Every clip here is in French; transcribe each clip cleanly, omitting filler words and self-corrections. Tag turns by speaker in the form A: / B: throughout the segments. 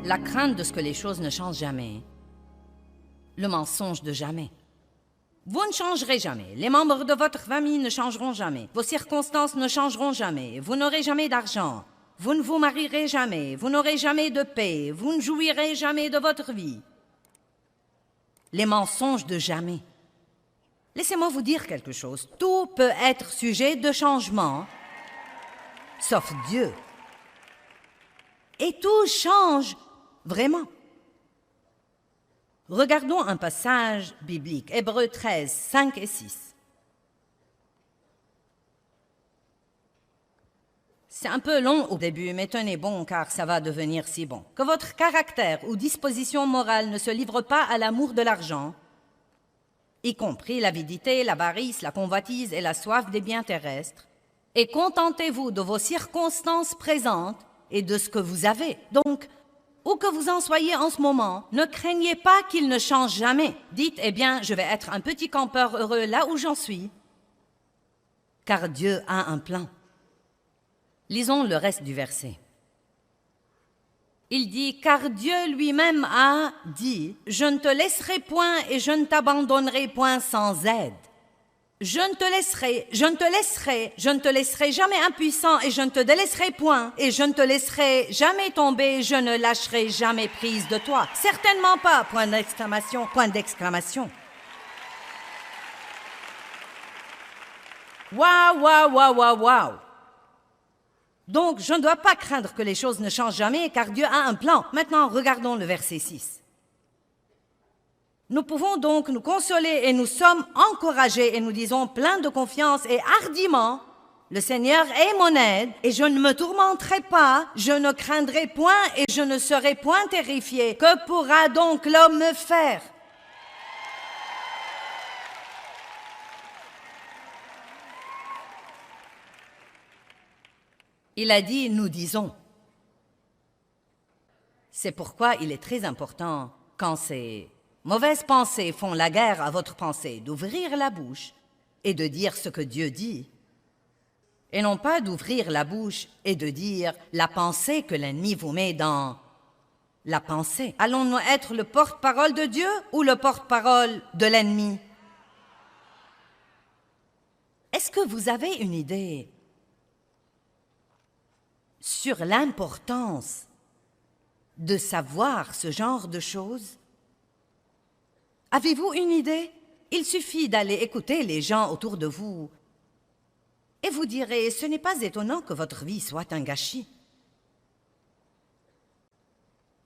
A: La crainte de ce que les choses ne changent jamais. Le mensonge de jamais. Vous ne changerez jamais. Les membres de votre famille ne changeront jamais. Vos circonstances ne changeront jamais. Vous n'aurez jamais d'argent. Vous ne vous marierez jamais. Vous n'aurez jamais de paix. Vous ne jouirez jamais de votre vie. Les mensonges de jamais. Laissez-moi vous dire quelque chose. Tout peut être sujet de changement, sauf Dieu. Et tout change vraiment. Regardons un passage biblique, Hébreux 13, 5 et 6. C'est un peu long au début, mais tenez bon, car ça va devenir si bon. Que votre caractère ou disposition morale ne se livre pas à l'amour de l'argent, y compris l'avidité, l'avarice, la convoitise et la soif des biens terrestres, et contentez-vous de vos circonstances présentes et de ce que vous avez. Donc, où que vous en soyez en ce moment, ne craignez pas qu'il ne change jamais. Dites, eh bien, je vais être un petit campeur heureux là où j'en suis, car Dieu a un plan. Lisons le reste du verset. Il dit, car Dieu lui-même a dit, je ne te laisserai point et je ne t'abandonnerai point sans aide. Je ne te laisserai jamais impuissant et je ne te délaisserai point et je ne te laisserai jamais tomber, je ne lâcherai jamais prise de toi. Certainement pas, point d'exclamation, point d'exclamation. Waouh, waouh, waouh, waouh, waouh. Donc, je ne dois pas craindre que les choses ne changent jamais, car Dieu a un plan. Maintenant, regardons le verset 6. Nous pouvons donc nous consoler et nous sommes encouragés et nous disons plein de confiance et hardiment, le Seigneur est mon aide et je ne me tourmenterai pas, je ne craindrai point et je ne serai point terrifié. Que pourra donc l'homme me faire? Il a dit, nous disons. C'est pourquoi il est très important, quand ces mauvaises pensées font la guerre à votre pensée, d'ouvrir la bouche et de dire ce que Dieu dit, et non pas d'ouvrir la bouche et de dire la pensée que l'ennemi vous met dans la pensée. Allons-nous être le porte-parole de Dieu ou le porte-parole de l'ennemi? Est-ce que vous avez une idée sur l'importance de savoir ce genre de choses? Avez-vous une idée? Il suffit d'aller écouter les gens autour de vous et vous direz, ce n'est pas étonnant que votre vie soit un gâchis.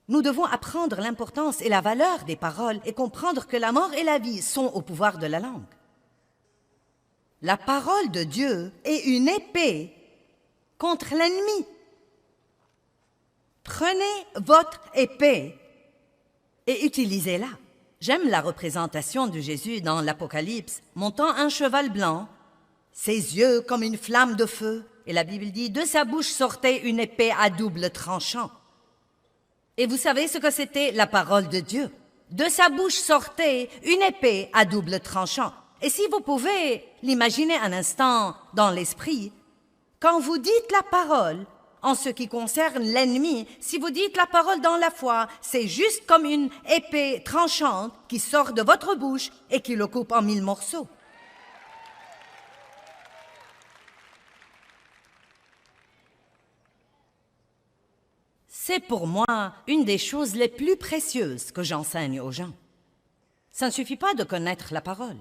A: Nous devons apprendre l'importance et la valeur des paroles et comprendre que la mort et la vie sont au pouvoir de la langue. La parole de Dieu est une épée contre l'ennemi. Prenez votre épée et utilisez-la. J'aime la représentation de Jésus dans l'Apocalypse, montant un cheval blanc, ses yeux comme une flamme de feu, et la Bible dit, de sa bouche sortait une épée à double tranchant. Et vous savez ce que c'était la parole de Dieu? De sa bouche sortait une épée à double tranchant. Et si vous pouvez l'imaginer un instant dans l'esprit, quand vous dites la parole, en ce qui concerne l'ennemi, si vous dites la parole dans la foi, c'est juste comme une épée tranchante qui sort de votre bouche et qui le coupe en 1000 morceaux. C'est pour moi une des choses les plus précieuses que j'enseigne aux gens. Ça ne suffit pas de connaître la parole.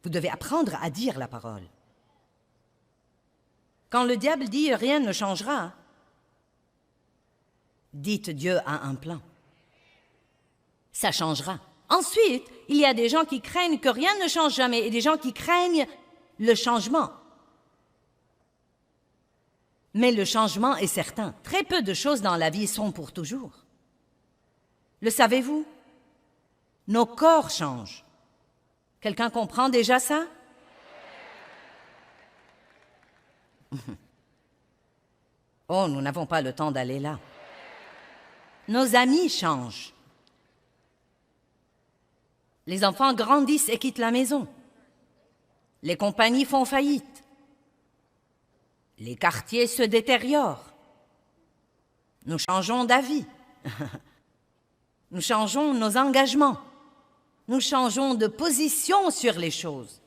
A: Vous devez apprendre à dire la parole. Quand le diable dit « rien ne changera », dites « Dieu a un plan ». Ça changera. Ensuite, il y a des gens qui craignent que rien ne change jamais et des gens qui craignent le changement. Mais le changement est certain. Très peu de choses dans la vie sont pour toujours. Le savez-vous? Nos corps changent. Quelqu'un comprend déjà ça? Oh, nous n'avons pas le temps d'aller là. Nos amis changent. Les enfants grandissent et quittent la maison. Les compagnies font faillite. Les quartiers se détériorent. Nous changeons d'avis. Nous changeons nos engagements. Nous changeons de position sur les choses.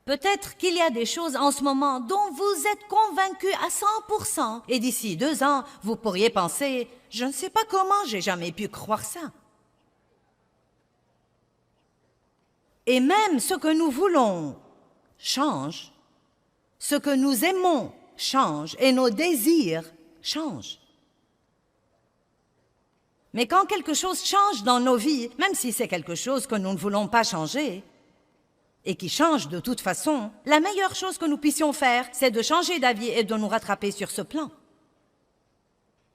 A: Peut-être qu'il y a des choses en ce moment dont vous êtes convaincu à 100%. Et d'ici 2 ans, vous pourriez penser, je ne sais pas comment j'ai jamais pu croire ça. Et même ce que nous voulons change, ce que nous aimons change et nos désirs changent. Mais quand quelque chose change dans nos vies, même si c'est quelque chose que nous ne voulons pas changer, et qui change de toute façon, la meilleure chose que nous puissions faire, c'est de changer d'avis et de nous rattraper sur ce plan.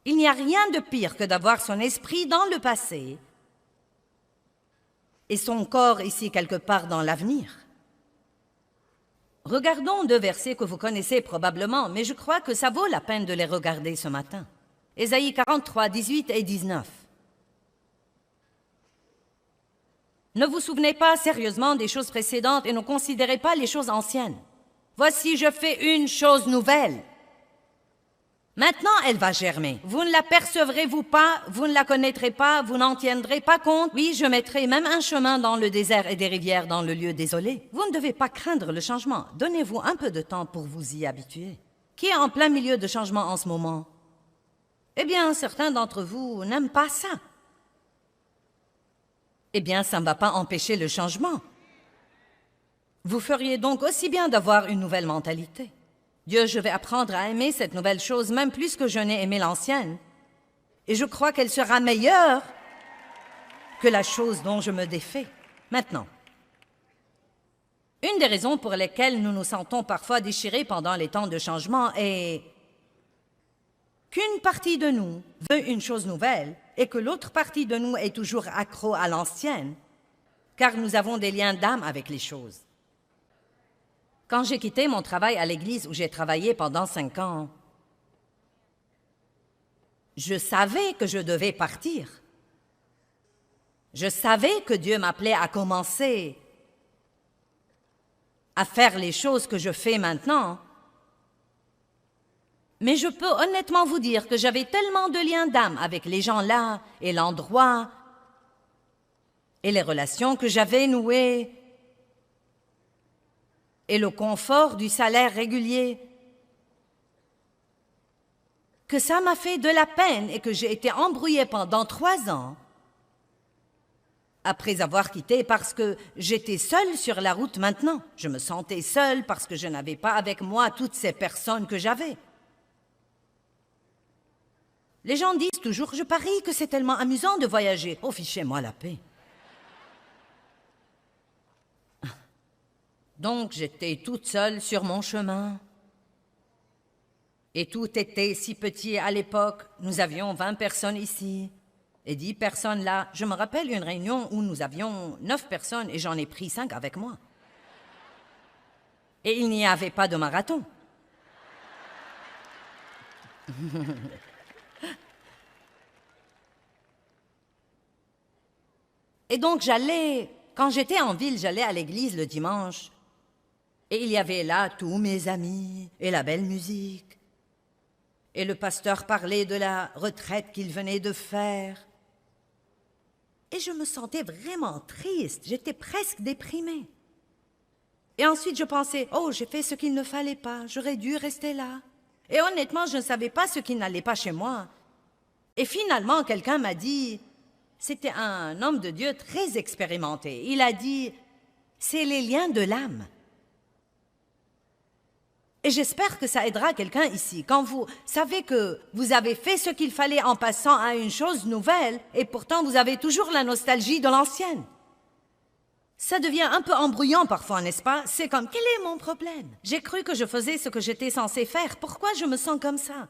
A: Il n'y a rien de pire que d'avoir son esprit dans le passé et son corps ici quelque part dans l'avenir. Regardons 2 versets que vous connaissez probablement, mais je crois que ça vaut la peine de les regarder ce matin. Ésaïe 43, 18 et 19. Ne vous souvenez pas sérieusement des choses précédentes et ne considérez pas les choses anciennes. Voici, je fais une chose nouvelle. Maintenant, elle va germer. Vous ne l'apercevrez-vous pas, vous ne la connaîtrez pas, vous n'en tiendrez pas compte. Oui, je mettrai même un chemin dans le désert et des rivières dans le lieu désolé. Vous ne devez pas craindre le changement. Donnez-vous un peu de temps pour vous y habituer. Qui est en plein milieu de changement en ce moment? Eh bien, certains d'entre vous n'aiment pas ça. Eh bien, ça ne va pas empêcher le changement. Vous feriez donc aussi bien d'avoir une nouvelle mentalité. Dieu, je vais apprendre à aimer cette nouvelle chose même plus que je n'ai aimé l'ancienne. Et je crois qu'elle sera meilleure que la chose dont je me défais. Maintenant, une des raisons pour lesquelles nous nous sentons parfois déchirés pendant les temps de changement est qu'une partie de nous veut une chose nouvelle et que l'autre partie de nous est toujours accro à l'ancienne, car nous avons des liens d'âme avec les choses. Quand j'ai quitté mon travail à l'église où j'ai travaillé pendant 5 ans, je savais que je devais partir. Je savais que Dieu m'appelait à commencer à faire les choses que je fais maintenant. Mais je peux honnêtement vous dire que j'avais tellement de liens d'âme avec les gens là et l'endroit et les relations que j'avais nouées et le confort du salaire régulier, que ça m'a fait de la peine et que j'ai été embrouillée pendant 3 ans après avoir quitté parce que j'étais seule sur la route maintenant. Je me sentais seule parce que je n'avais pas avec moi toutes ces personnes que j'avais. Les gens disent toujours, je parie que c'est tellement amusant de voyager. Oh, fichez-moi la paix. Donc, j'étais toute seule sur mon chemin. Et tout était si petit à l'époque. Nous avions 20 personnes ici et 10 personnes là. Je me rappelle une réunion où nous avions 9 personnes et j'en ai pris 5 avec moi. Et il n'y avait pas de marathon. Et donc, quand j'étais en ville, j'allais à l'église le dimanche. Et il y avait là tous mes amis et la belle musique. Et le pasteur parlait de la retraite qu'il venait de faire. Et je me sentais vraiment triste, j'étais presque déprimée. Et ensuite je pensais, oh, j'ai fait ce qu'il ne fallait pas, j'aurais dû rester là. Et honnêtement, je ne savais pas ce qui n'allait pas chez moi. Et finalement, quelqu'un m'a dit, c'était un homme de Dieu très expérimenté, il a dit, c'est les liens de l'âme. Et j'espère que ça aidera quelqu'un ici. Quand vous savez que vous avez fait ce qu'il fallait en passant à une chose nouvelle, et pourtant vous avez toujours la nostalgie de l'ancienne. Ça devient un peu embrouillant parfois, n'est-ce pas? C'est comme, quel est mon problème? J'ai cru que je faisais ce que j'étais censé faire. Pourquoi je me sens comme ça?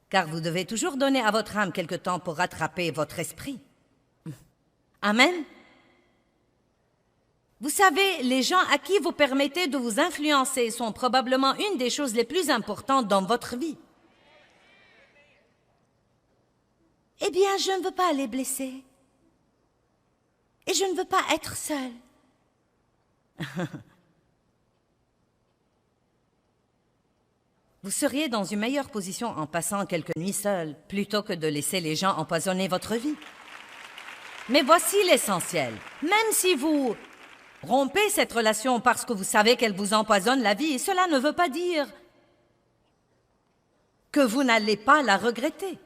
A: Car vous devez toujours donner à votre âme quelque temps pour rattraper votre esprit. Amen? Vous savez, les gens à qui vous permettez de vous influencer sont probablement une des choses les plus importantes dans votre vie. Eh bien, je ne veux pas les blesser. Et je ne veux pas être seule. Vous seriez dans une meilleure position en passant quelques nuits seuls, plutôt que de laisser les gens empoisonner votre vie. Mais voici l'essentiel. Même si vous rompez cette relation parce que vous savez qu'elle vous empoisonne la vie, cela ne veut pas dire que vous n'allez pas la regretter.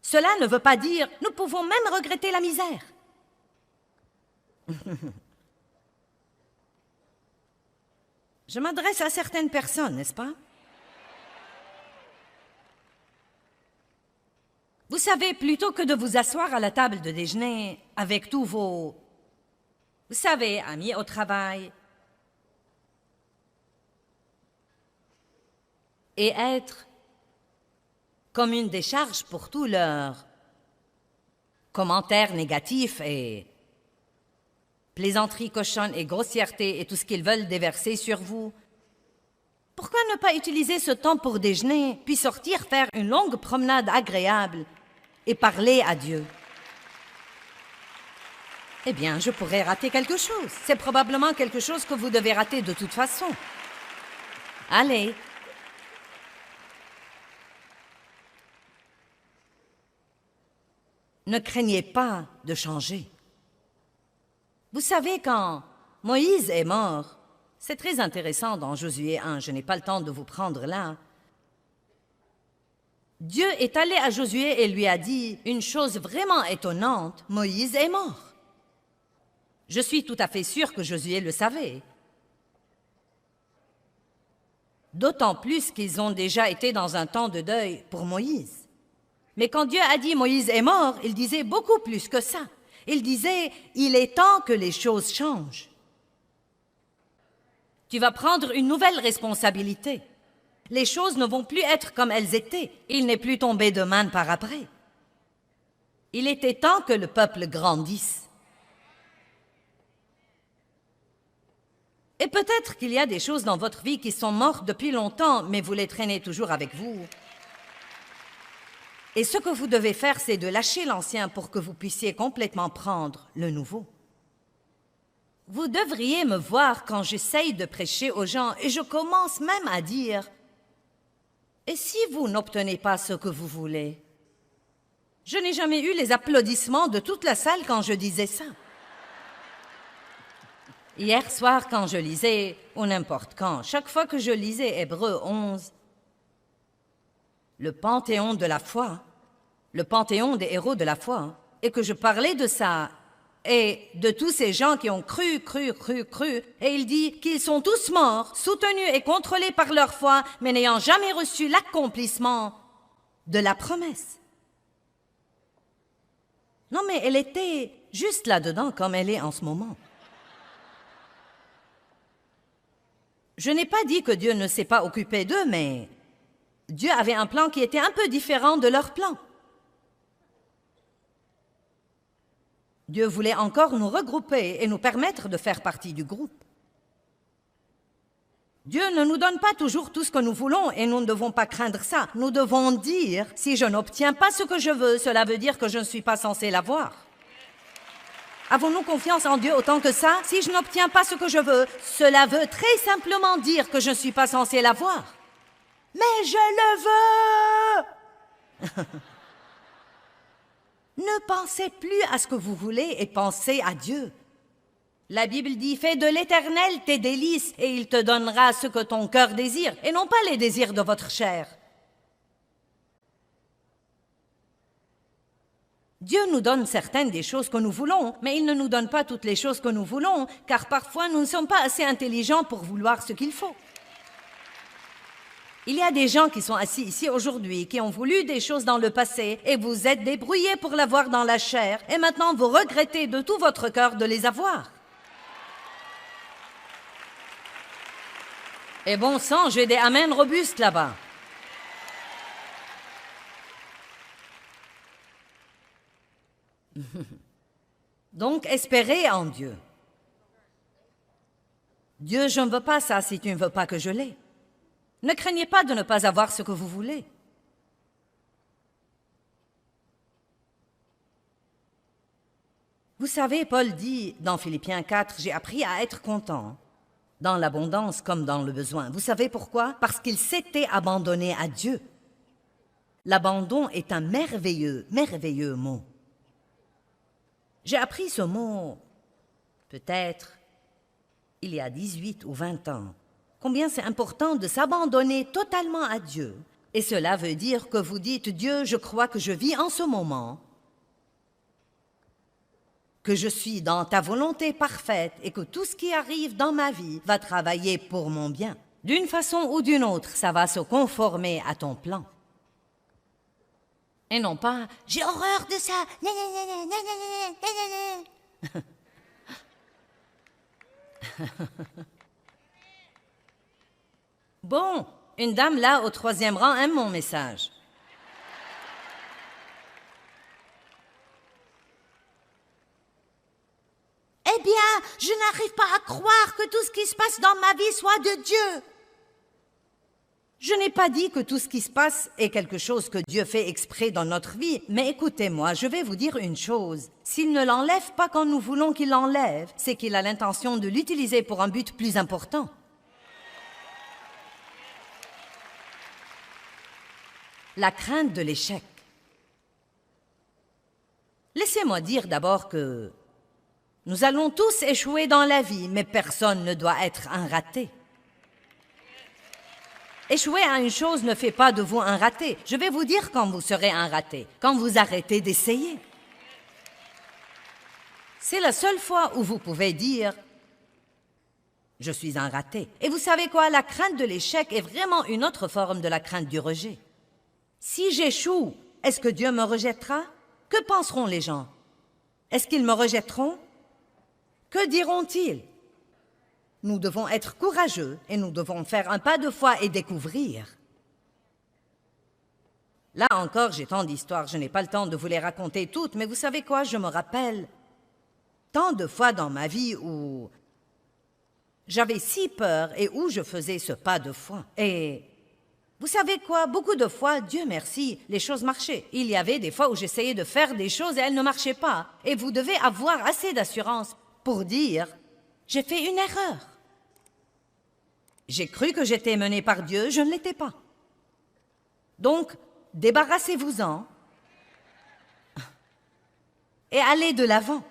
A: Cela ne veut pas dire nous pouvons même regretter la misère. Je m'adresse à certaines personnes, n'est-ce pas? Vous savez, plutôt que de vous asseoir à la table de déjeuner avec tous vos, vous savez, amis au travail, et être comme une décharge pour tous leurs commentaires négatifs et plaisanteries cochonnes et grossièretés et tout ce qu'ils veulent déverser sur vous. Pourquoi ne pas utiliser ce temps pour déjeuner, puis sortir faire une longue promenade agréable et parler à Dieu? Eh bien, je pourrais rater quelque chose. C'est probablement quelque chose que vous devez rater de toute façon. Allez. Ne craignez pas de changer. Vous savez, quand Moïse est mort, c'est très intéressant dans Josué 1, je n'ai pas le temps de vous prendre là. Dieu est allé à Josué et lui a dit une chose vraiment étonnante, Moïse est mort. Je suis tout à fait sûr que Josué le savait. D'autant plus qu'ils ont déjà été dans un temps de deuil pour Moïse. Mais quand Dieu a dit Moïse est mort, il disait beaucoup plus que ça. Il disait il est temps que les choses changent. Tu vas prendre une nouvelle responsabilité. Les choses ne vont plus être comme elles étaient. Il n'est plus tombé de manne par après. Il était temps que le peuple grandisse. Et peut-être qu'il y a des choses dans votre vie qui sont mortes depuis longtemps, mais vous les traînez toujours avec vous. Et ce que vous devez faire, c'est de lâcher l'ancien pour que vous puissiez complètement prendre le nouveau. Vous devriez me voir quand j'essaye de prêcher aux gens et je commence même à dire « Et si vous n'obtenez pas ce que vous voulez ?» Je n'ai jamais eu les applaudissements de toute la salle quand je disais ça. Hier soir, quand je lisais, ou n'importe quand, chaque fois que je lisais Hébreux 11, le panthéon de la foi, le panthéon des héros de la foi, et que je parlais de ça, et de tous ces gens qui ont cru, et il dit qu'ils sont tous morts, soutenus et contrôlés par leur foi, mais n'ayant jamais reçu l'accomplissement de la promesse. Non, mais elle était juste là-dedans comme elle est en ce moment. Je n'ai pas dit que Dieu ne s'est pas occupé d'eux, mais Dieu avait un plan qui était un peu différent de leur plan. Dieu voulait encore nous regrouper et nous permettre de faire partie du groupe. Dieu ne nous donne pas toujours tout ce que nous voulons et nous ne devons pas craindre ça. Nous devons dire, si je n'obtiens pas ce que je veux, cela veut dire que je ne suis pas censé l'avoir. Avons-nous confiance en Dieu autant que ça? Si je n'obtiens pas ce que je veux, cela veut très simplement dire que je ne suis pas censé l'avoir. Mais je le veux! Ne pensez plus à ce que vous voulez et pensez à Dieu. La Bible dit « Fais de l'Éternel tes délices et il te donnera ce que ton cœur désire et non pas les désirs de votre chair. » Dieu nous donne certaines des choses que nous voulons, mais il ne nous donne pas toutes les choses que nous voulons, car parfois nous ne sommes pas assez intelligents pour vouloir ce qu'il faut. Il y a des gens qui sont assis ici aujourd'hui, qui ont voulu des choses dans le passé, et vous êtes débrouillés pour l'avoir dans la chair, et maintenant vous regrettez de tout votre cœur de les avoir. Et bon sang, j'ai des amens robustes là-bas. Donc, espérez en Dieu. Dieu, je ne veux pas ça si tu ne veux pas que je l'ai. Ne craignez pas de ne pas avoir ce que vous voulez. Vous savez, Paul dit dans Philippiens 4, « J'ai appris à être content, dans l'abondance comme dans le besoin. Vous savez pourquoi? Parce qu'il s'était abandonné à Dieu. L'abandon est un merveilleux, merveilleux mot. J'ai appris ce mot, peut-être, il y a 18 ou 20 ans. Combien c'est important de s'abandonner totalement à Dieu. Et cela veut dire que vous dites, Dieu, je crois que je vis en ce moment, que je suis dans ta volonté parfaite et que tout ce qui arrive dans ma vie va travailler pour mon bien. D'une façon ou d'une autre, ça va se conformer à ton plan. Et non pas « j'ai horreur de ça ». Bon, une dame là au 3e rang aime mon message. Eh bien, je n'arrive pas à croire que tout ce qui se passe dans ma vie soit de Dieu. Je n'ai pas dit que tout ce qui se passe est quelque chose que Dieu fait exprès dans notre vie, mais écoutez-moi, je vais vous dire une chose. S'il ne l'enlève pas quand nous voulons qu'il l'enlève, c'est qu'il a l'intention de l'utiliser pour un but plus important. La crainte de l'échec. Laissez-moi dire d'abord que nous allons tous échouer dans la vie, mais personne ne doit être un raté. Échouer à une chose ne fait pas de vous un raté. Je vais vous dire quand vous serez un raté, quand vous arrêtez d'essayer. C'est la seule fois où vous pouvez dire « Je suis un raté ». Et vous savez quoi? La crainte de l'échec est vraiment une autre forme de la crainte du rejet. Si j'échoue, est-ce que Dieu me rejettera? Que penseront les gens? Est-ce qu'ils me rejetteront? Que diront-ils? Nous devons être courageux et nous devons faire un pas de foi et découvrir. Là encore, j'ai tant d'histoires, je n'ai pas le temps de vous les raconter toutes, mais vous savez quoi? Je me rappelle tant de fois dans ma vie où j'avais si peur et où je faisais ce pas de foi. Et vous savez quoi? Beaucoup de fois, Dieu merci, les choses marchaient. Il y avait des fois où j'essayais de faire des choses et elles ne marchaient pas. Et vous devez avoir assez d'assurance pour dire « J'ai fait une erreur ». J'ai cru que j'étais menée par Dieu, je ne l'étais pas. Donc, débarrassez-vous-en et allez de l'avant.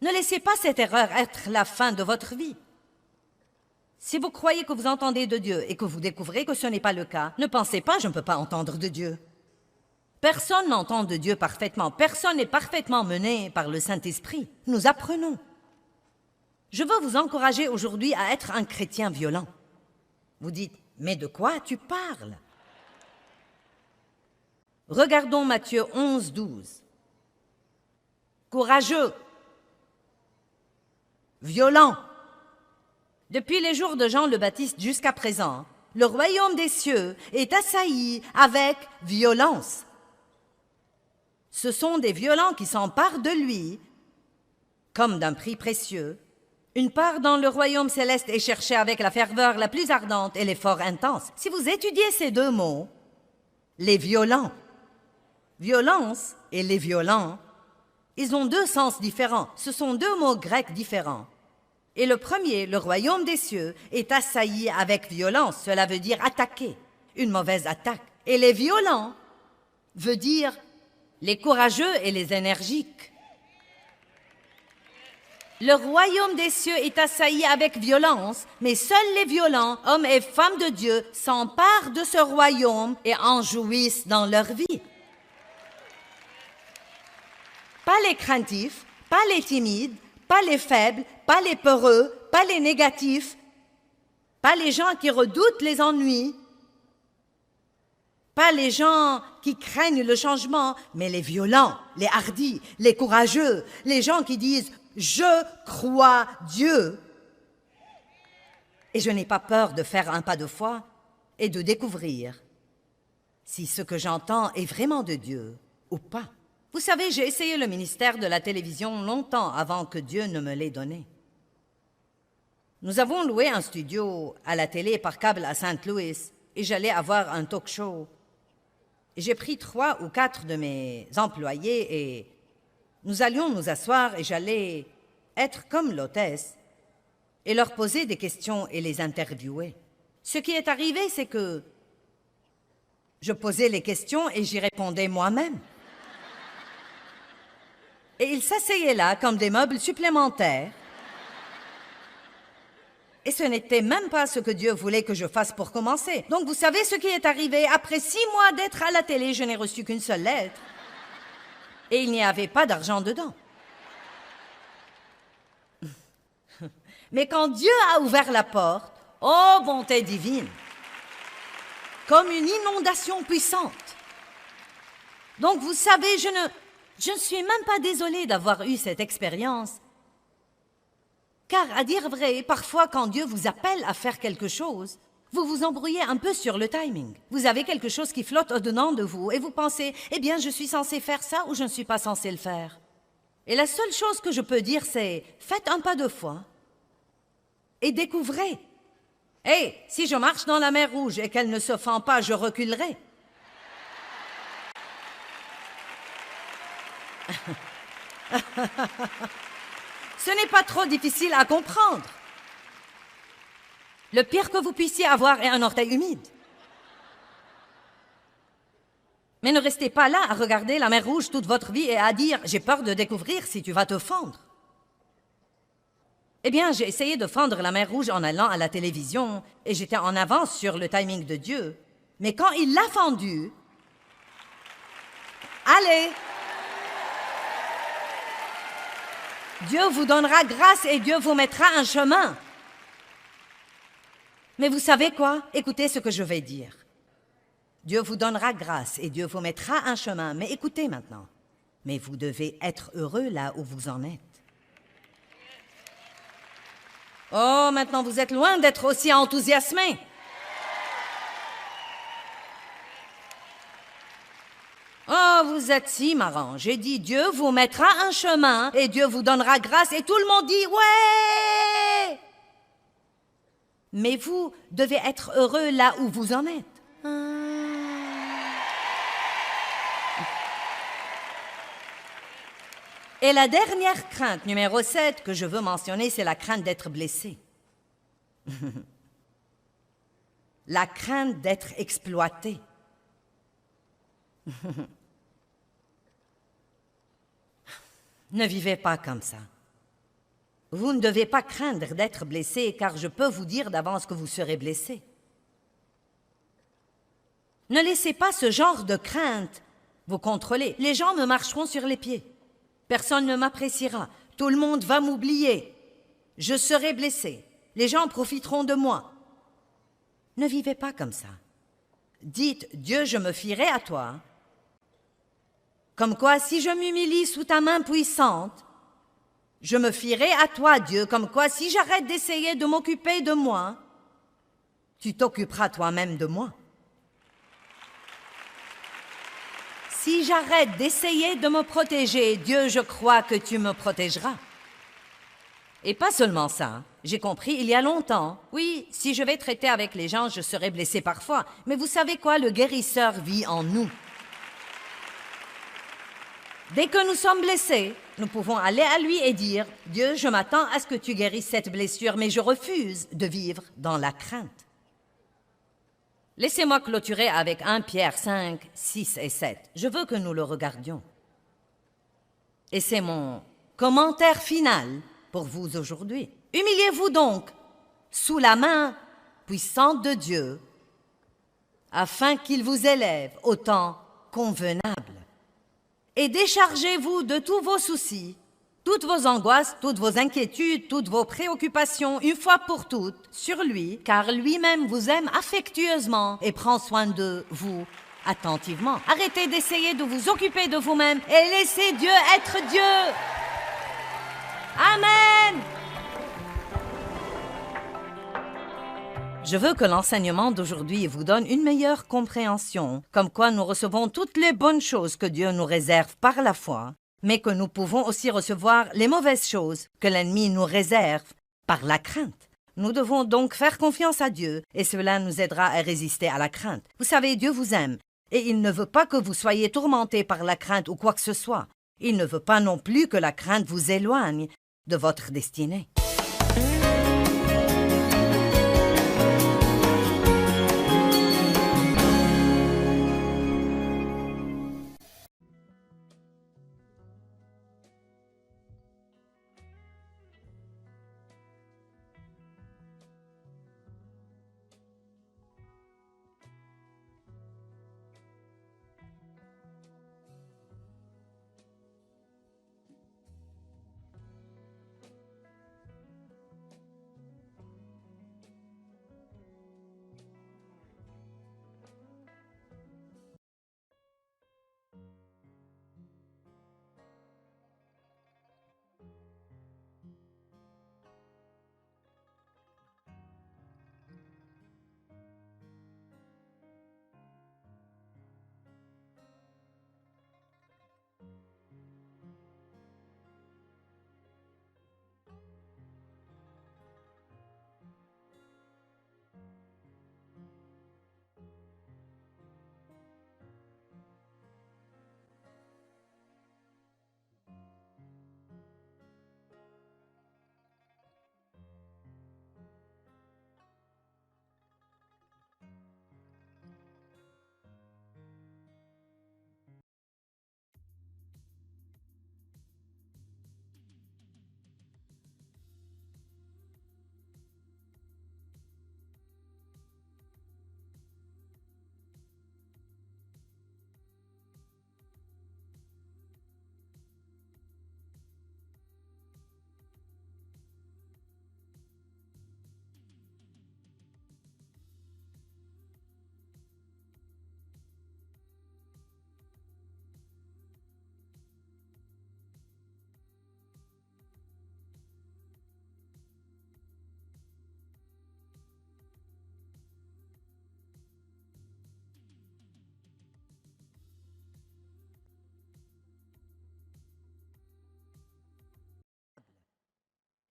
A: Ne laissez pas cette erreur être la fin de votre vie. Si vous croyez que vous entendez de Dieu et que vous découvrez que ce n'est pas le cas, ne pensez pas « je ne peux pas entendre de Dieu ». Personne n'entend de Dieu parfaitement, personne n'est parfaitement mené par le Saint-Esprit. Nous apprenons. Je veux vous encourager aujourd'hui à être un chrétien violent. Vous dites, mais de quoi tu parles? Regardons Matthieu 11, 12. Courageux, violent. Depuis les jours de Jean le Baptiste jusqu'à présent, le royaume des cieux est assailli avec violence. Ce sont des violents qui s'emparent de lui comme d'un prix précieux. Une part dans le royaume céleste est cherchée avec la ferveur la plus ardente et l'effort intense. Si vous étudiez ces deux mots, les violents, violence et les violents, ils ont deux sens différents. Ce sont deux mots grecs différents. Et le premier, le royaume des cieux, est assailli avec violence. Cela veut dire attaquer, une mauvaise attaque. Et les violents veut dire les courageux et les énergiques. Le royaume des cieux est assailli avec violence, mais seuls les violents, hommes et femmes de Dieu, s'emparent de ce royaume et en jouissent dans leur vie. Pas les craintifs, pas les timides, pas les faibles, pas les peureux, pas les négatifs, pas les gens qui redoutent les ennuis, pas les gens qui craignent le changement, mais les violents, les hardis, les courageux, les gens qui disent « Je crois Dieu ». Et je n'ai pas peur de faire un pas de foi et de découvrir si ce que j'entends est vraiment de Dieu ou pas. Vous savez, j'ai essayé le ministère de la télévision longtemps avant que Dieu ne me l'ait donné. Nous avons loué un studio à la télé par câble à Saint Louis et j'allais avoir un talk show. J'ai pris 3 ou 4 de mes employés et nous allions nous asseoir et j'allais être comme l'hôtesse. et leur poser des questions et les interviewer. Ce qui est arrivé, c'est que je posais les questions et j'y répondais moi-même. Et ils s'asseyaient là comme des meubles supplémentaires. Et ce n'était même pas ce que Dieu voulait que je fasse pour commencer. Donc vous savez ce qui est arrivé? Après 6 mois d'être à la télé, je n'ai reçu qu'une seule lettre. Et il n'y avait pas d'argent dedans. Mais quand Dieu a ouvert la porte, oh bonté divine, comme une inondation puissante. Donc vous savez, je ne suis même pas désolée d'avoir eu cette expérience. Car, à dire vrai, parfois quand Dieu vous appelle à faire quelque chose, vous vous embrouillez un peu sur le timing. Vous avez quelque chose qui flotte au-dedans de vous et vous pensez, eh bien, je suis censé faire ça ou je ne suis pas censé le faire. Et la seule chose que je peux dire, c'est, faites un pas de foi et découvrez. Hey, si je marche dans la mer Rouge et qu'elle ne se fend pas, je reculerai. Ce n'est pas trop difficile à comprendre. Le pire que vous puissiez avoir est un orteil humide. Mais ne restez pas là à regarder la mer Rouge toute votre vie et à dire « j'ai peur de découvrir si tu vas te fendre ». Eh bien, j'ai essayé de fendre la mer Rouge en allant à la télévision et j'étais en avance sur le timing de Dieu. Mais quand il l'a fendue, allez! Dieu vous donnera grâce et Dieu vous mettra un chemin. Mais vous savez quoi? Écoutez ce que je vais dire. Dieu vous donnera grâce et Dieu vous mettra un chemin. Mais écoutez maintenant. Mais vous devez être heureux là où vous en êtes. Oh, maintenant vous êtes loin d'être aussi enthousiasmé. Oh, vous êtes si marrant. J'ai dit Dieu vous mettra un chemin et Dieu vous donnera grâce et tout le monde dit ouais. Mais vous devez être heureux là où vous en êtes. Et la dernière crainte, numéro 7, que je veux mentionner, c'est la crainte d'être blessé. La crainte d'être exploité. Ne vivez pas comme ça. Vous ne devez pas craindre d'être blessé, car je peux vous dire d'avance que vous serez blessé. Ne laissez pas ce genre de crainte vous contrôler. Les gens me marcheront sur les pieds. Personne ne m'appréciera. Tout le monde va m'oublier. Je serai blessé. Les gens profiteront de moi. Ne vivez pas comme ça. Dites, Dieu, je me fierai à toi. Comme quoi, si je m'humilie sous ta main puissante, je me fierai à toi, Dieu. Comme quoi, si j'arrête d'essayer de m'occuper de moi, tu t'occuperas toi-même de moi. Si j'arrête d'essayer de me protéger, Dieu, je crois que tu me protégeras. Et pas seulement ça. J'ai compris il y a longtemps. Oui, si je vais traiter avec les gens, je serai blessé parfois. Mais vous savez quoi? Le guérisseur vit en nous. Dès que nous sommes blessés, nous pouvons aller à lui et dire « Dieu, je m'attends à ce que tu guérisses cette blessure, mais je refuse de vivre dans la crainte. » Laissez-moi clôturer avec 1 Pierre 5, 6 et 7. Je veux que nous le regardions. Et c'est mon commentaire final pour vous aujourd'hui. Humiliez-vous donc sous la main puissante de Dieu, afin qu'il vous élève au temps convenable. Et déchargez-vous de tous vos soucis, toutes vos angoisses, toutes vos inquiétudes, toutes vos préoccupations, une fois pour toutes, sur lui, car lui-même vous aime affectueusement et prend soin de vous attentivement. Arrêtez d'essayer de vous occuper de vous-même et laissez Dieu être Dieu. Amen. Je veux que l'enseignement d'aujourd'hui vous donne une meilleure compréhension, comme quoi nous recevons toutes les bonnes choses que Dieu nous réserve par la foi, mais que nous pouvons aussi recevoir les mauvaises choses que l'ennemi nous réserve par la crainte. Nous devons donc faire confiance à Dieu et cela nous aidera à résister à la crainte. Vous savez, Dieu vous aime et il ne veut pas que vous soyez tourmentés par la crainte ou quoi que ce soit. Il ne veut pas non plus que la crainte vous éloigne de votre destinée.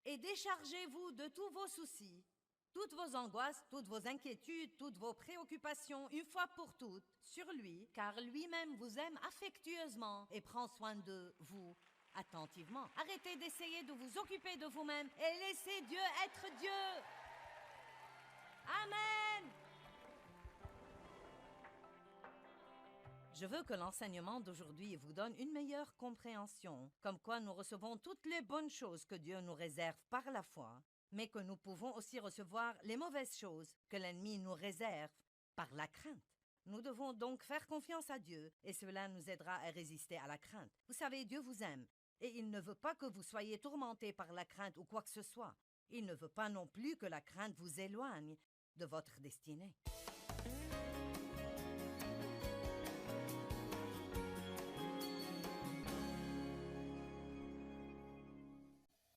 A: et déchargez-vous de tous vos soucis, toutes vos angoisses, toutes vos inquiétudes, toutes vos préoccupations, une fois pour toutes, sur lui, car lui-même vous aime affectueusement et prend soin de vous attentivement. Arrêtez d'essayer de vous occuper de vous-même et laissez Dieu être Dieu. Amen. Je veux que l'enseignement d'aujourd'hui vous donne une meilleure compréhension, comme quoi nous recevons toutes les bonnes choses que Dieu nous réserve par la foi, mais que nous pouvons aussi recevoir les mauvaises choses que l'ennemi nous réserve par la crainte. Nous devons donc faire confiance à Dieu et cela nous aidera à résister à la crainte. Vous savez, Dieu vous aime et il ne veut pas que vous soyez tourmentés par la crainte ou quoi que ce soit. Il ne veut pas non plus que la crainte vous éloigne de votre destinée.